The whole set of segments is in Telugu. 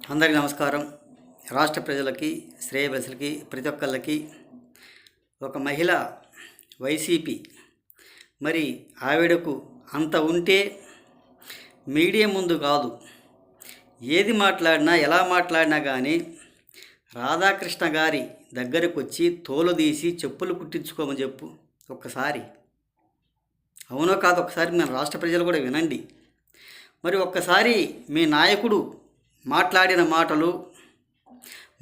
అందరికీ నమస్కారం. రాష్ట్ర ప్రజలకి, శ్రేయభిలాషులకి, ప్రతి ఒక్కళ్ళకి ఒక మహిళ వైసీపీ మరి ఆవిడకు అంత ఉంటే మీడియా ముందు కాదు, ఏది మాట్లాడినా ఎలా మాట్లాడినా కానీ రాధాకృష్ణ గారి దగ్గరకు వచ్చి తోలు తీసి చెప్పులు కుట్టించుకోమని చెప్పు. ఒక్కసారి అవునో కాదు, ఒక్కసారి మన రాష్ట్ర ప్రజలు కూడా వినండి. మరి ఒక్కసారి మీ నాయకుడు మాట్లాడిన మాటలు,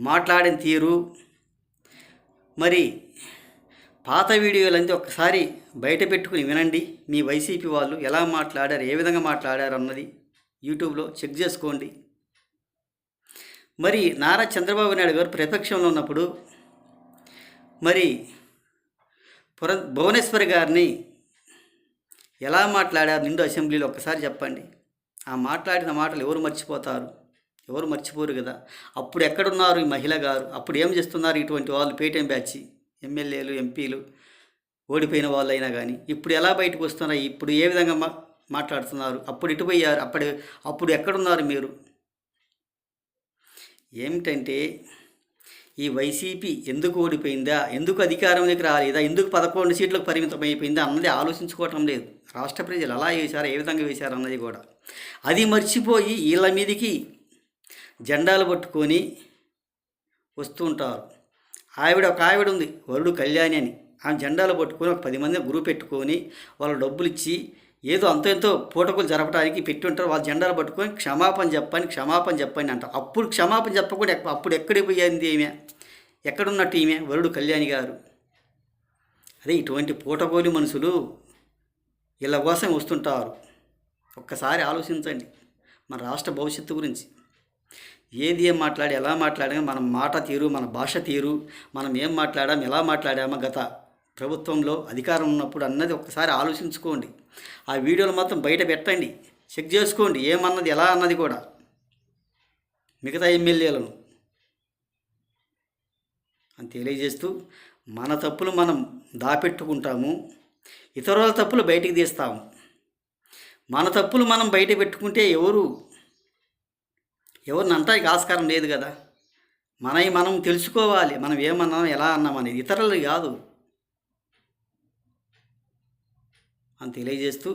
మాట్లాడిన తీరు, మరి పాత వీడియోలంతా ఒక్కసారి బయట పెట్టుకుని వినండి. మీ వైసీపీ వాళ్ళు ఎలా మాట్లాడారు, ఏ విధంగా మాట్లాడారు అన్నది యూట్యూబ్లో చెక్ చేసుకోండి. మరి నారా చంద్రబాబు నాయుడు గారు ప్రతిపక్షంలో ఉన్నప్పుడు మరి భువనేశ్వరి గారిని ఎలా మాట్లాడారు నిండు అసెంబ్లీలో ఒక్కసారి చెప్పండి. ఆ మాట్లాడిన మాటలు ఎవరు మర్చిపోతారు? ఎవరు మర్చిపోరు కదా. అప్పుడు ఎక్కడున్నారు ఈ మహిళ గారు? అప్పుడు ఏం చేస్తున్నారు ఇటువంటి వాళ్ళు? పేటీఎం బ్యాచ్ ఎమ్మెల్యేలు, ఎంపీలు, ఓడిపోయిన వాళ్ళు అయినా కానీ ఇప్పుడు ఎలా బయటకు వస్తున్నారు? ఇప్పుడు ఏ విధంగా మాట్లాడుతున్నారు? అప్పుడు ఇటు పోయారు. అప్పుడు ఎక్కడున్నారు మీరు? ఏమిటంటే ఈ వైసీపీ ఎందుకు ఓడిపోయిందా, ఎందుకు అధికారంలోకి రాలేదా, ఎందుకు 11 సీట్లకు పరిమితం అయిపోయిందా అన్నది ఆలోచించుకోవటం లేదు. రాష్ట్ర ప్రజలు ఎలా వేశారు, ఏ విధంగా వేశారు అన్నది కూడా అది మర్చిపోయి వీళ్ళ మీదికి జెండాలు పట్టుకొని వస్తూ ఉంటారు. ఒక ఆవిడ ఉంది, వరుడు కళ్యాణి అని. ఆ జెండాలు పట్టుకొని ఒక 10 మంది గ్రూప్ పెట్టుకొని వాళ్ళు డబ్బులు ఇచ్చి ఏదో ఎంతో పూటకులు జరపడానికి పెట్టి ఉంటారు. వాళ్ళ జెండాలు పట్టుకొని క్షమాపణ చెప్పండి అంటారు. అప్పుడు క్షమాపణ చెప్పకుండా అప్పుడు ఎక్కడికి పోయింది ఈమె? ఎక్కడున్నట్టు ఈమె వరుడు కళ్యాణి గారు? అదే ఇటువంటి పూటకోలి మనుషులు వీళ్ళ కోసం వస్తుంటారు. ఒక్కసారి ఆలోచించండి మన రాష్ట్ర భవిష్యత్తు గురించి. ఏది ఏం మాట్లాడి ఎలా మాట్లాడామో, మన మాట తీరు, మన భాష తీరు, మనం ఏం మాట్లాడాము, ఎలా మాట్లాడామో గత ప్రభుత్వంలో అధికారం ఉన్నప్పుడు అన్నది ఒక్కసారి ఆలోచించుకోండి. ఆ వీడియోలు మొత్తం బయట పెట్టండి, చెక్ చేసుకోండి ఏమన్నది, ఎలా అన్నది కూడా. మిగతా ఎమ్మెల్యేలను అని తెలియజేస్తూ, మన తప్పులు మనం దాపెట్టుకుంటాము, ఇతరుల తప్పులు బయటికి తీస్తాము. మన తప్పులు మనం బయట పెట్టుకుంటే ఎవరిని అంటానికి ఆస్కారం లేదు కదా. మనం తెలుసుకోవాలి, మనం ఏమన్నాం, ఎలా అన్నాం అనేది, ఇతరులు కాదు అని తెలియజేస్తూ,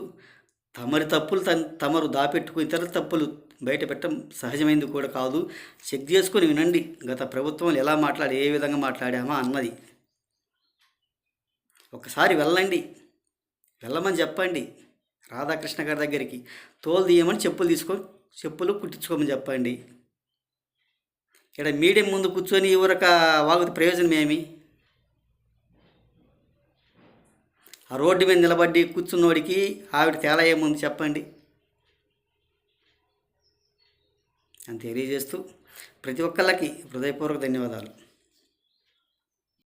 తమరి తప్పులు తమరు దాపెట్టుకుని ఇతరుల తప్పులు బయట పెట్టడం సహజమైంది కూడా కాదు. చెక్ చేసుకొని వినండి గత ప్రభుత్వం ఎలా మాట్లాడి, ఏ విధంగా మాట్లాడామా అన్నది. ఒకసారి వెళ్ళమని చెప్పండి రాధాకృష్ణ గారి దగ్గరికి. తోలు తీయమని చెప్పులు కుట్టించుకోమని చెప్పండి. ఇక్కడ మీడియం ముందు కూర్చొని ఎవరొక వాగుతూ ప్రయోజనం ఏమి? ఆ రోడ్డు మీద నిలబడి కూర్చున్నోడికి ఆవిడ తేడా ఏముంది చెప్పండి అని తెలియజేస్తూ, ప్రతి ఒక్కళ్ళకి హృదయపూర్వక ధన్యవాదాలు.